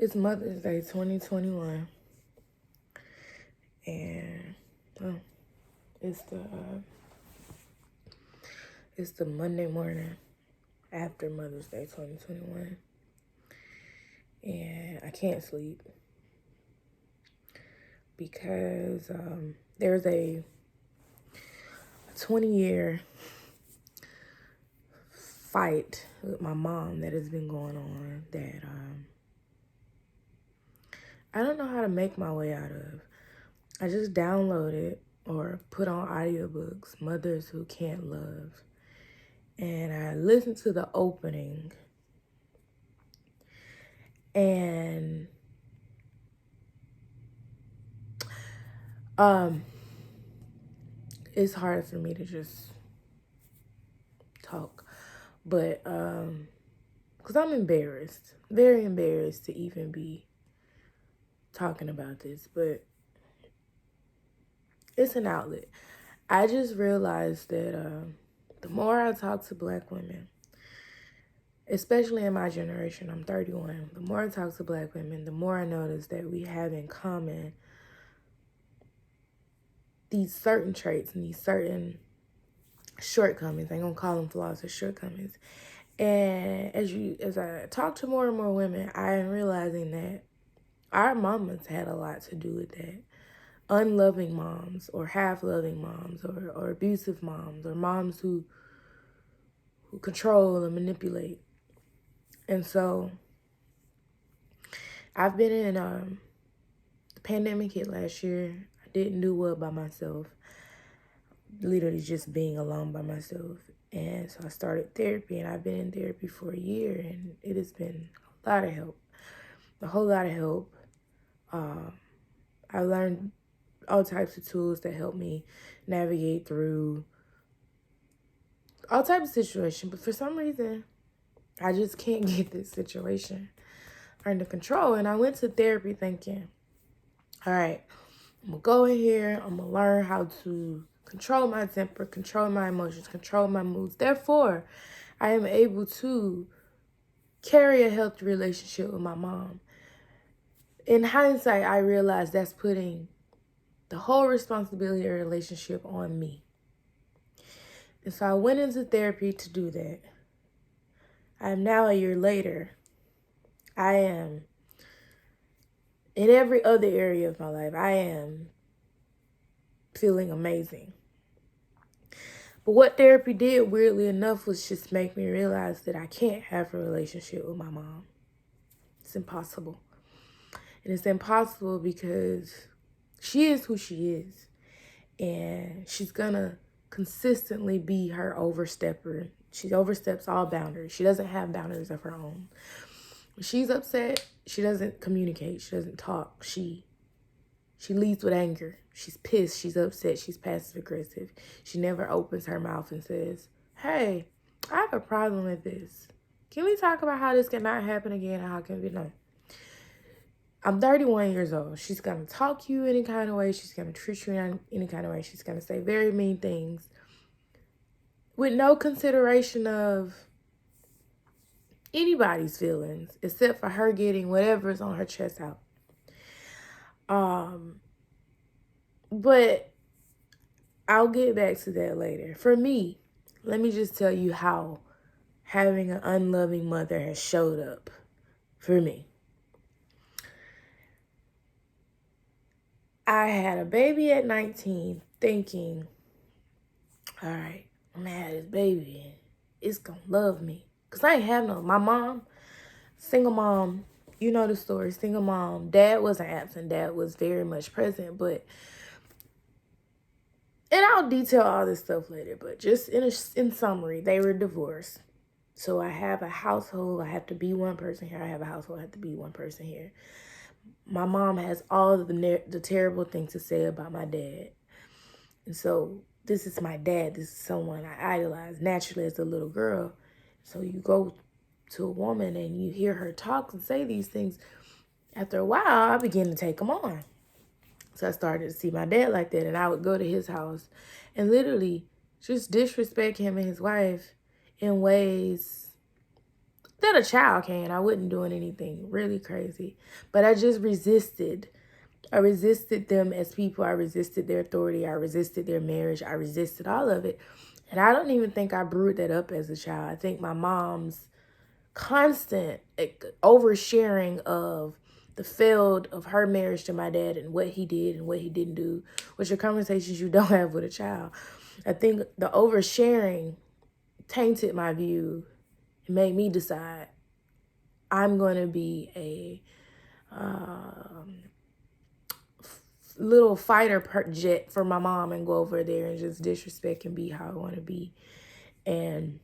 It's Mother's Day 2021, and it's the Monday morning after Mother's Day 2021, and I can't sleep because there's a 20-year fight with my mom that has been going on that I don't know how to make my way out of. I just downloaded or put on audiobooks, Mothers Who Can't Love. And I listened to the opening. And it's hard for me to just talk. But because I'm embarrassed. Very embarrassed to even be talking about this. But it's an outlet. I just realized that the more I talk to Black women, especially in my generation, I'm 31, the more I talk to Black women, the more I notice that we have in common these certain traits and these certain shortcomings. I ain't gonna call them flaws or shortcomings. And as I talk to more and more women, I am realizing that our mamas had a lot to do with that. Unloving moms or half-loving moms or abusive moms or moms who control and manipulate. And so I've been in the pandemic hit last year. I didn't do well by myself, literally just being alone by myself. And so I started therapy, and I've been in therapy for a year, and it has been a lot of help, a whole lot of help. I learned all types of tools that help me navigate through all types of situations. But for some reason, I just can't get this situation under control. And I went to therapy thinking, all right, I'm going to go in here. I'm going to learn how to control my temper, control my emotions, control my moods. Therefore, I am able to carry a healthy relationship with my mom. In hindsight, I realized that's putting the whole responsibility of the relationship on me. And so I went into therapy to do that. I am now a year later. I am in every other area of my life. I am feeling amazing. But what therapy did, weirdly enough, was just make me realize that I can't have a relationship with my mom. It's impossible. And it's impossible because she is who she is. And she's going to consistently be her overstepper. She oversteps all boundaries. She doesn't have boundaries of her own. When she's upset, she doesn't communicate. She doesn't talk. She leads with anger. She's pissed. She's upset. She's passive aggressive. She never opens her mouth and says, hey, I have a problem with this. Can we talk about how this cannot happen again? How can we know? I'm 31 years old. She's going to talk to you any kind of way. She's going to treat you in any kind of way. She's going to say very mean things with no consideration of anybody's feelings except for her getting whatever's on her chest out. But I'll get back to that later. For me, let me just tell you how having an unloving mother has showed up for me. I had a baby at 19 thinking, all right, I'm gonna have this baby and it's gonna love me. Because I ain't have my mom, single mom, you know the story, single mom. Dad wasn't absent. Dad was very much present, but, and I'll detail all this stuff later, but just in summary, they were divorced. So I have a household. I have to be one person here. I have a household. I have to be one person here. My mom has all of the terrible things to say about my dad. And so this is my dad. This is someone I idolized naturally as a little girl. So you go to a woman and you hear her talk and say these things. After a while, I began to take them on. So I started to see my dad like that. And I would go to his house and literally just disrespect him and his wife in ways that a child can. I wasn't doing anything really crazy, but I just resisted. I resisted them as people. I resisted their authority. I resisted their marriage. I resisted all of it. And I don't even think I brewed that up as a child. I think my mom's constant oversharing of the failed of her marriage to my dad and what he did and what he didn't do, which are conversations you don't have with a child. I think the oversharing tainted my view and made me decide I'm going to be a little fighter jet for my mom and go over there and just disrespect and be how I want to be. And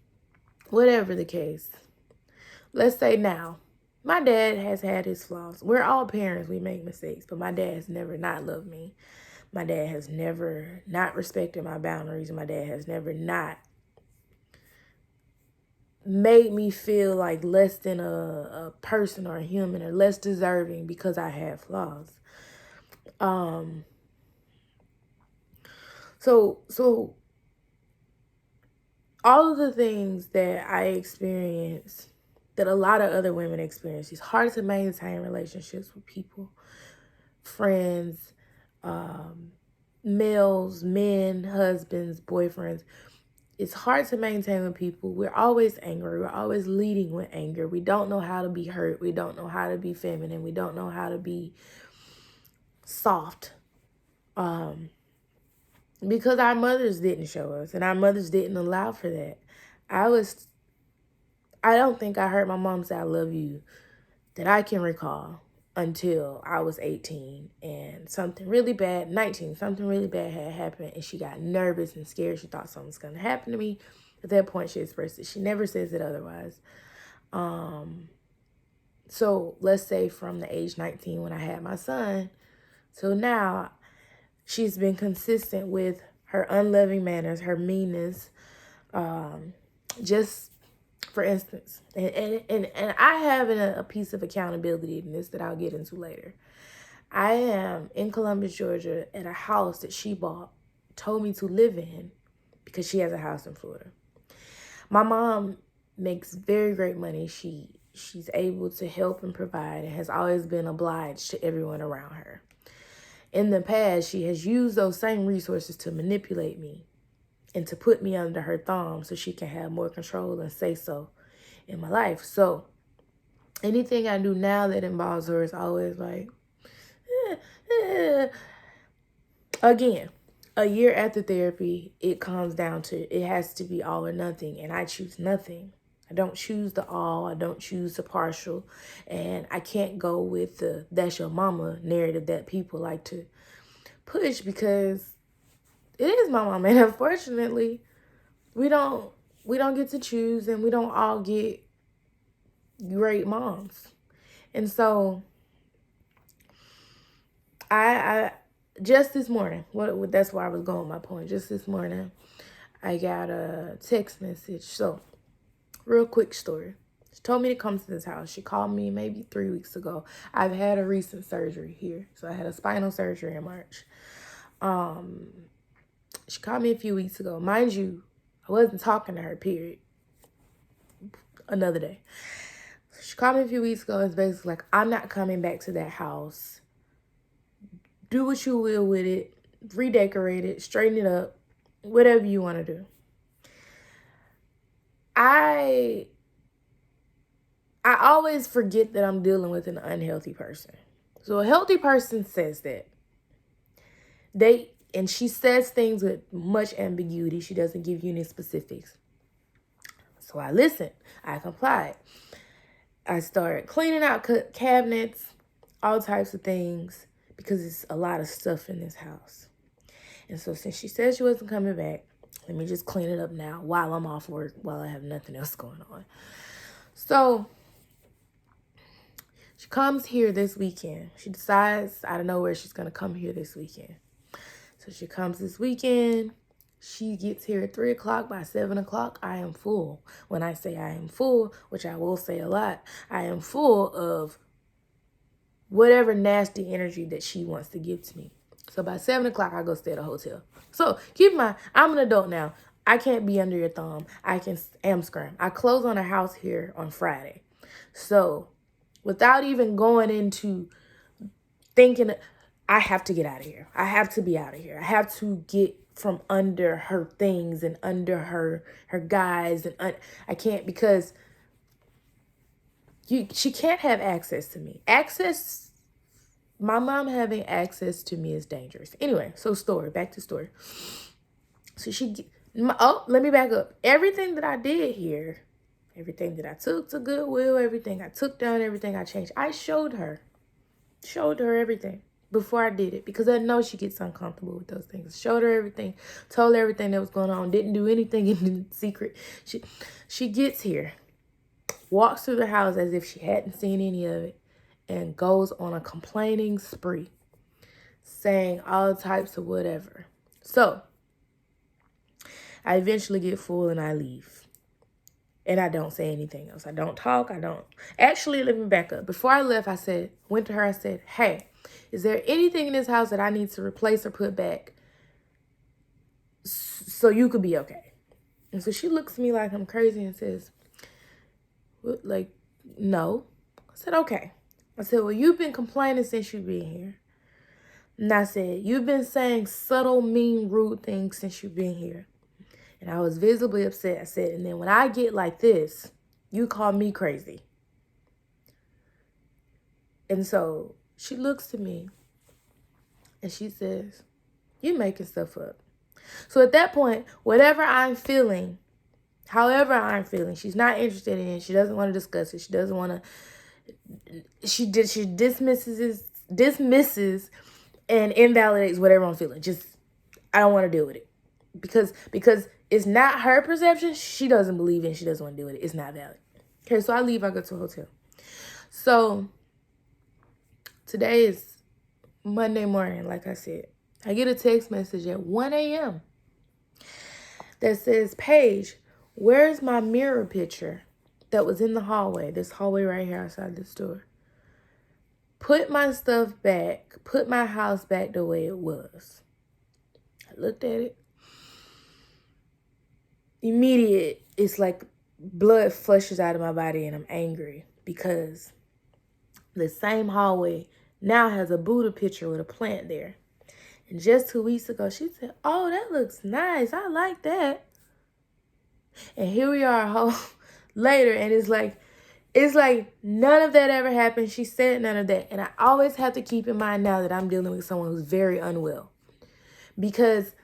whatever the case, let's say now, my dad has had his flaws. We're all parents. We make mistakes. But my dad has never not loved me. My dad has never not respected my boundaries. My dad has never not made me feel like less than a person or a human or less deserving because I had flaws. So all of the things that I experienced that a lot of other women experience, it's hard to maintain relationships with people, friends, males, men, husbands, boyfriends. It's hard to maintain with people. We're always angry. We're always leading with anger. We don't know how to be hurt. We don't know how to be feminine. We don't know how to be soft. Because our mothers didn't show us and our mothers didn't allow for that. I don't think I heard my mom say I love you that I can recall until I was 18 and something really bad, 19, something really bad had happened and she got nervous and scared. She thought something was going to happen to me. At that point, she expressed it. She never says it otherwise. So let's say from the age 19 when I had my son till now, she's been consistent with her unloving manners, her meanness. Just for instance, and I have a piece of accountability in this that I'll get into later. I am in Columbus, Georgia at a house that she told me to live in because she has a house in Florida. My mom makes very great money. She's able to help and provide and has always been obliged to everyone around her. In the past, she has used those same resources to manipulate me and to put me under her thumb so she can have more control and say so in my life. So anything I do now that involves her is always like, Again, a year after therapy, it comes down to, it has to be all or nothing. And I choose nothing. I don't choose the all. I don't choose the partial. And I can't go with the that's your mama narrative that people like to push because it is my mama. And unfortunately, we don't get to choose and we don't all get great moms. And so I just this morning, that's where I was going with my point. Just this morning, I got a text message. So, real quick story. She told me to come to this house. She called me maybe 3 weeks ago. I've had a recent surgery here. So, I had a spinal surgery in March. She called me a few weeks ago. Mind you, I wasn't talking to her, period. Another day. So she called me a few weeks ago. It's basically like, I'm not coming back to that house. Do what you will with it. Redecorate it. Straighten it up. Whatever you want to do. I always forget that I'm dealing with an unhealthy person. So a healthy person says that. And she says things with much ambiguity. She doesn't give you any specifics. So I listened. I complied. I started cleaning out cabinets, all types of things, because it's a lot of stuff in this house. And so since she said she wasn't coming back, let me just clean it up now while I'm off work, while I have nothing else going on. So she comes here this weekend. She decides out of nowhere she's going to come here this weekend. So she comes this weekend. She gets here at 3 o'clock. By 7 o'clock, I am full. When I say I am full, which I will say a lot, I am full of whatever nasty energy that she wants to give to me. So by 7 o'clock, I go stay at a hotel. So keep in mind, I'm an adult now. I can't be under your thumb. I can scram. I close on a house here on Friday. So without even going into thinking, I have to get out of here. I have to be out of here. I have to get from under her things and under her guys. And I can't, because she can't have access to me. My mom having access to me is dangerous. Anyway, so back to story. So let me back up. Everything that I did here, everything that I took to Goodwill, everything I took down, everything I changed, I showed her everything before I did it, because I know she gets uncomfortable with those things. Showed her everything, told her everything that was going on, didn't do anything in secret. She gets here, walks through the house as if she hadn't seen any of it, and goes on a complaining spree, saying all types of whatever. So I eventually get full and I leave. And I don't say anything else. I don't talk. Actually, let me back up. Before I left, went to her, I said, hey, is there anything in this house that I need to replace or put back so you could be okay? And so she looks at me like I'm crazy and says, like, no. I said, okay. I said, well, you've been complaining since you've been here. And I said, you've been saying subtle, mean, rude things since you've been here. And I was visibly upset. I said, and then when I get like this, you call me crazy. And so she looks at me and she says, you're making stuff up. So at that point, whatever I'm feeling, however I'm feeling, she's not interested in it. She doesn't want to discuss it. She doesn't want to, she dismisses and invalidates whatever I'm feeling. I don't want to deal with it. Because it's not her perception. She doesn't believe in it. She doesn't want to deal with it. It's not valid. Okay, so I leave. I go to a hotel. So today is Monday morning, like I said. I get a text message at 1 a.m. that says, Paige, where's my mirror picture that was in the hallway? This hallway right here outside this door. Put my stuff back. Put my house back the way it was. I looked at it. Immediate, it's like blood flushes out of my body and I'm angry because the same hallway now has a Buddha picture with a plant there. And just 2 weeks ago, she said, oh, that looks nice. I like that. And here we are later, and it's like none of that ever happened. She said none of that. And I always have to keep in mind now that I'm dealing with someone who's very unwell. Because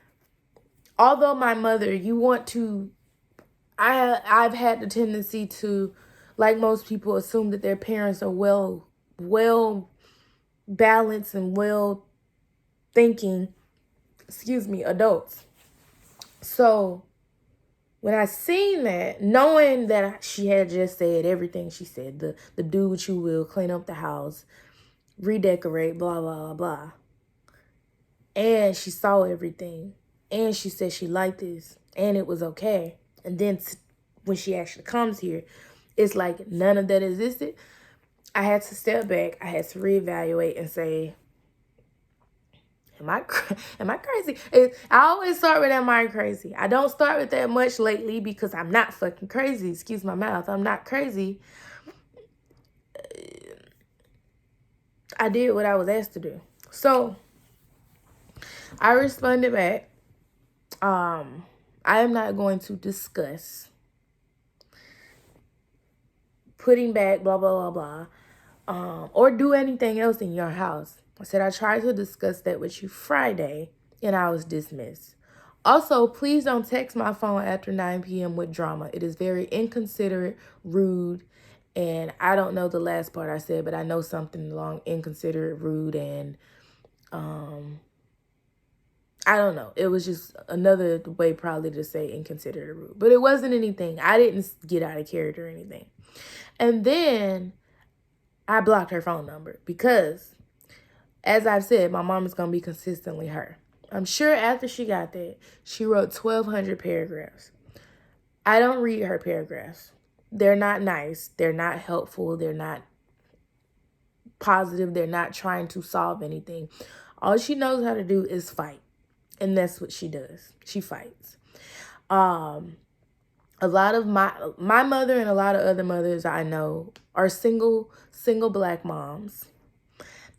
although my mother, I've had the tendency to, like most people, assume that their parents are well balanced and well thinking, adults. So when I seen that, knowing that she had just said everything she said, the do what you will, clean up the house, redecorate, blah, blah, blah, blah. And she saw everything. And she said she liked this. And it was okay. And then when she actually comes here, it's like none of that existed. I had to step back. I had to reevaluate and say, am I crazy? I always start with, am I crazy? I don't start with that much lately because I'm not fucking crazy. Excuse my mouth. I'm not crazy. I did what I was asked to do. So I responded back. I am not going to discuss putting back blah, blah, blah, blah, or do anything else in your house. I said, I tried to discuss that with you Friday and I was dismissed. Also, please don't text my phone after 9 p.m. with drama. It is very inconsiderate, rude, and I don't know the last part I said, but I know something along inconsiderate, rude, and I don't know. It was just another way probably to say inconsiderate or rude. But it wasn't anything. I didn't get out of character or anything. And then I blocked her phone number because, as I've said, my mom is going to be consistently her. I'm sure after she got that, she wrote 1,200 paragraphs. I don't read her paragraphs. They're not nice. They're not helpful. They're not positive. They're not trying to solve anything. All she knows how to do is fight. And that's what she does. She fights. A lot of my mother and a lot of other mothers I know are single black moms.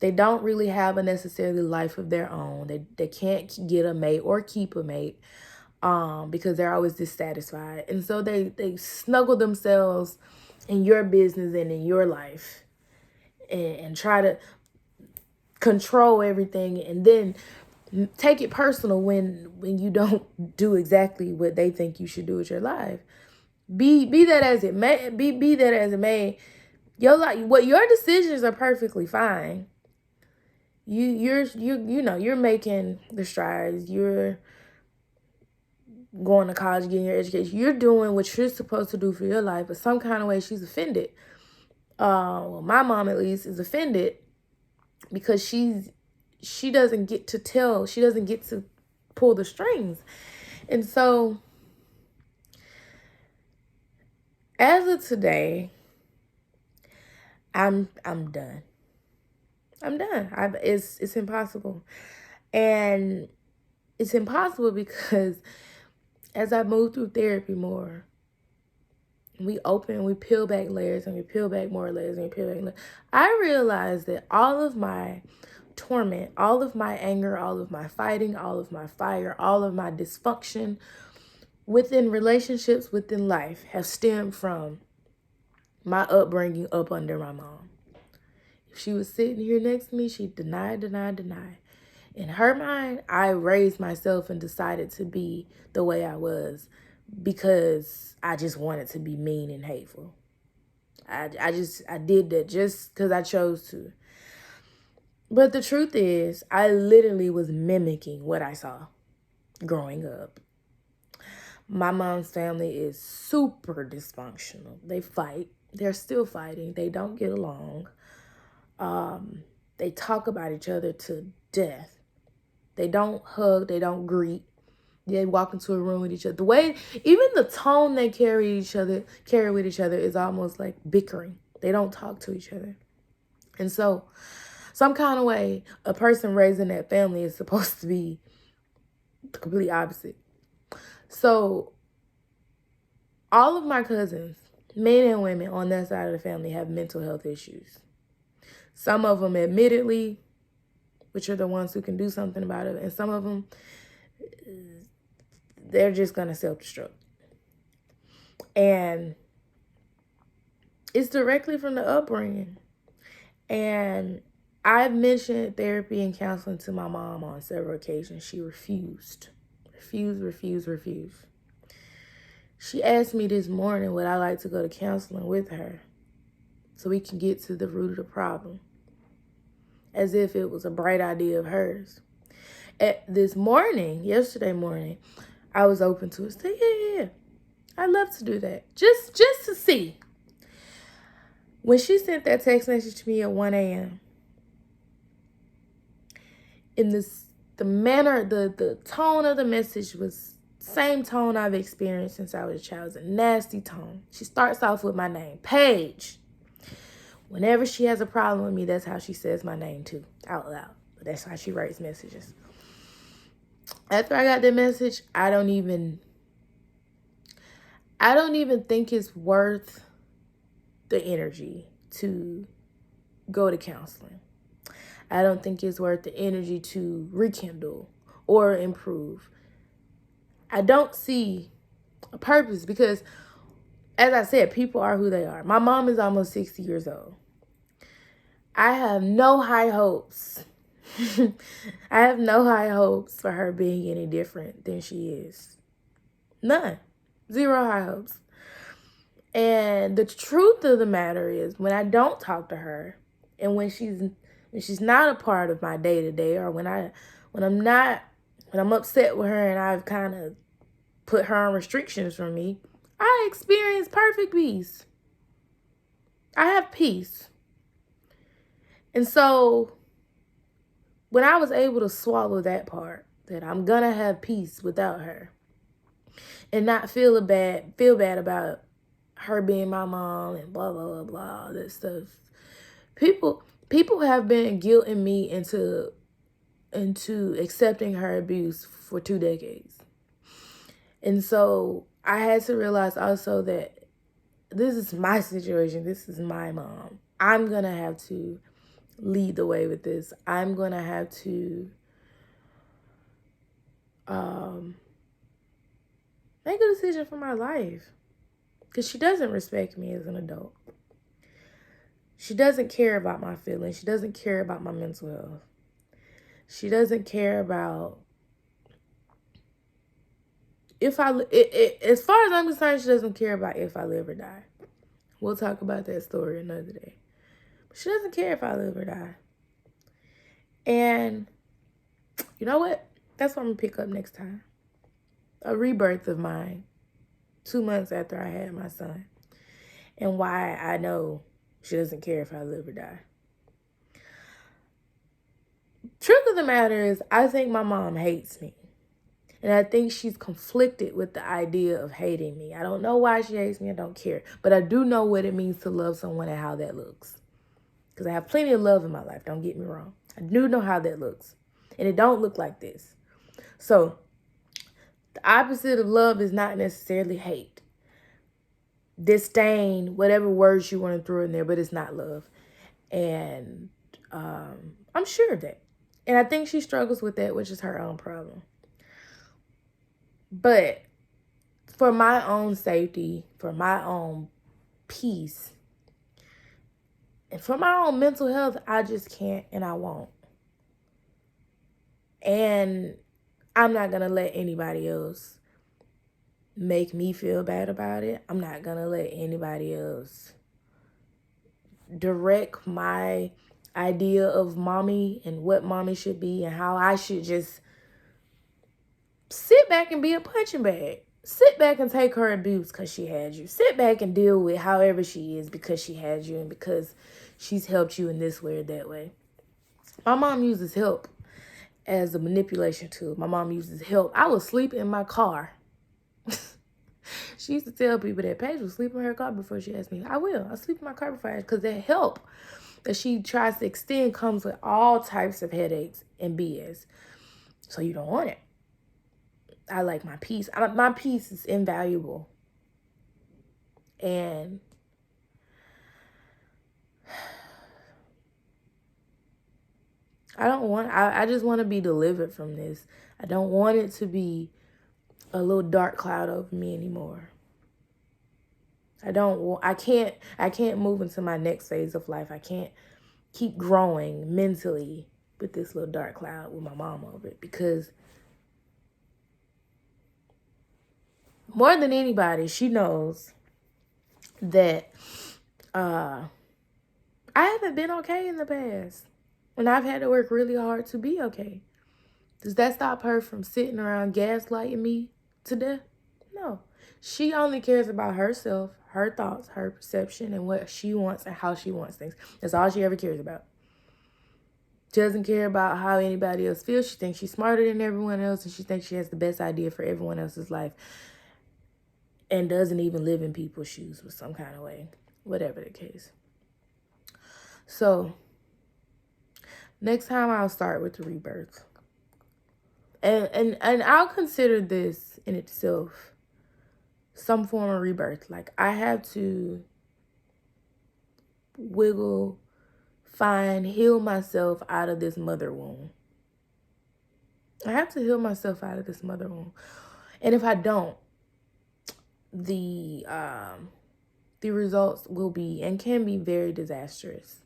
They don't really have a necessarily life of their own. They can't get a mate or keep a mate because they're always dissatisfied. And so they snuggle themselves in your business and in your life and try to control everything, and then take it personal when you don't do exactly what they think you should do with your life. Be that as it may, be that as it may, your life, what your decisions are perfectly fine. You're making the strides. You're going to college, getting your education. You're doing what you're supposed to do for your life, but some kind of way she's offended. Well, my mom at least is offended because she doesn't get to pull the strings. And so as of today, I'm done. I'm done. It's impossible. And it's impossible because as I move through therapy more, we peel back layers, and we peel back more layers, and we peel back layers. I realized that all of my torment, all of my anger, all of my fighting, all of my fire, all of my dysfunction within relationships, within life, have stemmed from my upbringing up under my mom. If she was sitting here next to me, she'd deny. In her mind, I raised myself and decided to be the way I was because I just wanted to be mean and hateful. I did that just because I chose to. But the truth is, I literally was mimicking what I saw growing up. My mom's family is super dysfunctional. They fight. They're still fighting. They don't get along. They talk about each other to death. They don't hug. They don't greet. They walk into a room with each other. The way, even the tone they carry with each other is almost like bickering. They don't talk to each other. And so, some kind of way, a person raised in that family is supposed to be the complete opposite. So, all of my cousins, men and women on that side of the family, have mental health issues. Some of them admittedly, which are the ones who can do something about it, and some of them, they're just going to self-destruct. And it's directly from the upbringing. And I've mentioned therapy and counseling to my mom on several occasions. She refused. She asked me this morning would I like to go to counseling with her so we can get to the root of the problem, as if it was a bright idea of hers. Yesterday morning, I was open to it. So yeah. I'd love to do that. Just to see. When she sent that text message to me at 1 a.m., the tone of the message was same tone I've experienced since I was a child. It's a nasty tone. She starts off with my name, Paige. Whenever she has a problem with me, that's how she says my name too, out loud. But that's how she writes messages. After I got that message, I don't even think it's worth the energy to go to counseling. I don't think it's worth the energy to rekindle or improve. I don't see a purpose because, as I said, people are who they are. My mom is almost 60 years old. I have no high hopes. I have no high hopes for her being any different than she is. None. Zero high hopes. And the truth of the matter is, when I don't talk to her, and when she's not a part of my day-to-day, or when I'm upset with her and I've kind of put her on restrictions from me, I experience perfect peace. I have peace. And so when I was able to swallow that part, that I'm gonna have peace without her, and not feel bad about her being my mom and blah, blah, blah, blah, that stuff. People have been guilting me into accepting her abuse for 2 decades. And so I had to realize also that this is my situation. This is my mom. I'm going to have to lead the way with this. I'm going to have to make a decision for my life. Because she doesn't respect me as an adult. She doesn't care about my feelings. She doesn't care about my mental health. She doesn't care about as far as I'm concerned, she doesn't care about if I live or die. We'll talk about that story another day. But she doesn't care if I live or die. And you know what? That's what I'm going to pick up next time. A rebirth of mine 2 months after I had my son. And why I know she doesn't care if I live or die. Truth of the matter is, I think my mom hates me. And I think she's conflicted with the idea of hating me. I don't know why she hates me. I don't care. But I do know what it means to love someone and how that looks. Because I have plenty of love in my life. Don't get me wrong. I do know how that looks. And it don't look like this. So, the opposite of love is not necessarily hate. Disdain, whatever words you want to throw in there, but it's not love. And I'm sure of that. And I think she struggles with that, which is her own problem. But for my own safety, for my own peace, and for my own mental health, I just can't and I won't. And I'm not going to let anybody else make me feel bad about it. I'm not going to let anybody else direct my idea of mommy and what mommy should be and how I should just sit back and be a punching bag. Sit back and take her abuse because she had you. Sit back and deal with however she is because she had you and because she's helped you in this way or that way. My mom uses help as a manipulation tool. My mom uses help. I was sleeping in my car. She used to tell people that Paige will sleep in her car before she asked me. I will. I'll sleep in my car before I ask, because that help that she tries to extend comes with all types of headaches and BS. So you don't want it. I like my peace. My peace is invaluable. And I just want to be delivered from this. I don't want it to be a little dark cloud over me anymore. I can't move into my next phase of life. I can't keep growing mentally with this little dark cloud with my mom over it, because more than anybody, she knows that I haven't been okay in the past. And I've had to work really hard to be okay. Does that stop her from sitting around gaslighting me to death? No. She only cares about herself, her thoughts, her perception, and what she wants and how she wants things. That's all she ever cares about. She doesn't care about how anybody else feels. She thinks she's smarter than everyone else, and she thinks she has the best idea for everyone else's life, and doesn't even live in people's shoes with some kind of way, whatever the case. So, next time I'll start with the rebirth. And I'll consider this in itself some form of rebirth. Like, I have to heal myself out of this mother wound. I have to heal myself out of this mother wound. And if I don't, the results will be and can be very disastrous.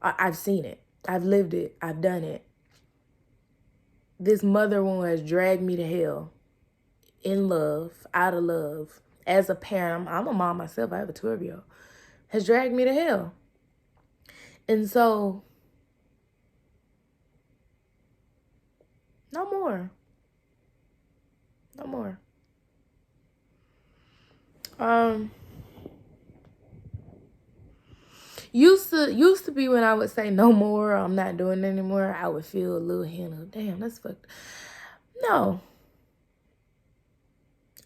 I've seen it. I've lived it. I've done it. This mother wound has dragged me to hell. In love, out of love. As a parent, I'm a mom myself. I have a 12-year-old. Has dragged me to hell. And so, no more. No more. Used to be when I would say no more, or I'm not doing it anymore, I would feel a little hint of, damn, that's fucked. No.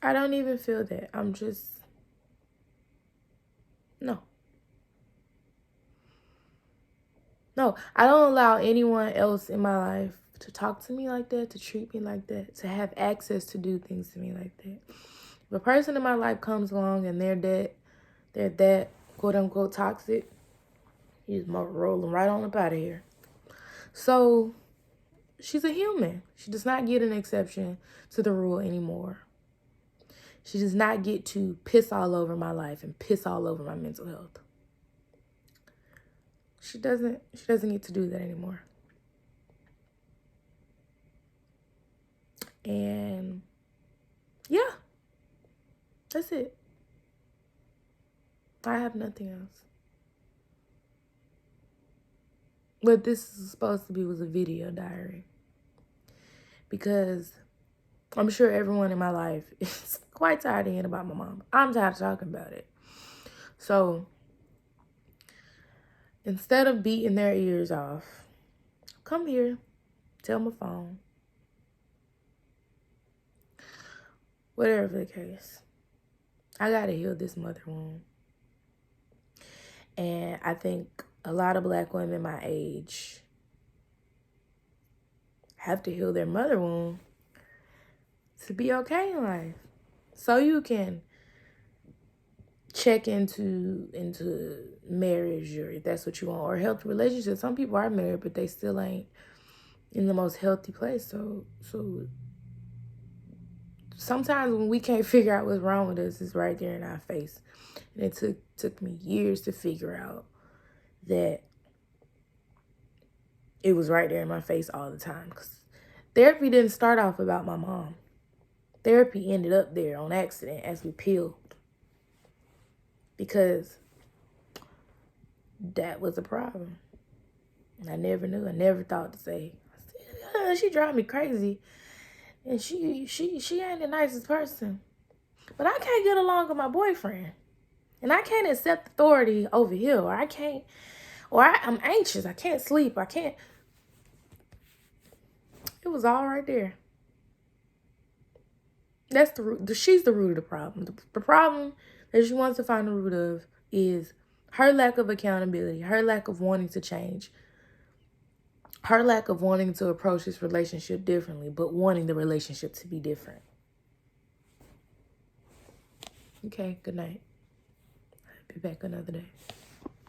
I don't even feel that. I'm just, no. No, I don't allow anyone else in my life to talk to me like that, to treat me like that, to have access to do things to me like that. If a person in my life comes along and they're that quote unquote toxic, you just roll them right on up out of here. So she's a human. She does not get an exception to the rule anymore. She does not get to piss all over my life and piss all over my mental health. She doesn't get to do that anymore. And yeah, that's it. I have nothing else. What this is supposed to be was a video diary. Because I'm sure everyone in my life is quite tired of hearing about my mom. I'm tired of talking about it. So instead of beating their ears off, come here, tell my phone. Whatever the case, I gotta heal this mother wound. And I think a lot of Black women my age have to heal their mother wound to be okay in life. So you can check into marriage, or if that's what you want, or healthy relationships. Some people are married, but they still ain't in the most healthy place. So sometimes when we can't figure out what's wrong with us, it's right there in our face. And it took me years to figure out that it was right there in my face all the time. Because therapy didn't start off about my mom. Therapy ended up there on accident as we peeled. Because that was a problem. And I never knew. I never thought to say, she drive me crazy. And she ain't the nicest person. But I can't get along with my boyfriend. And I can't accept authority over here. Or I'm anxious. I can't sleep. It was all right there. That's the root. She's the root of the problem. The problem that she wants to find the root of is her lack of accountability, her lack of wanting to change, her lack of wanting to approach this relationship differently, but wanting the relationship to be different. Okay, good night. I'll be back another day.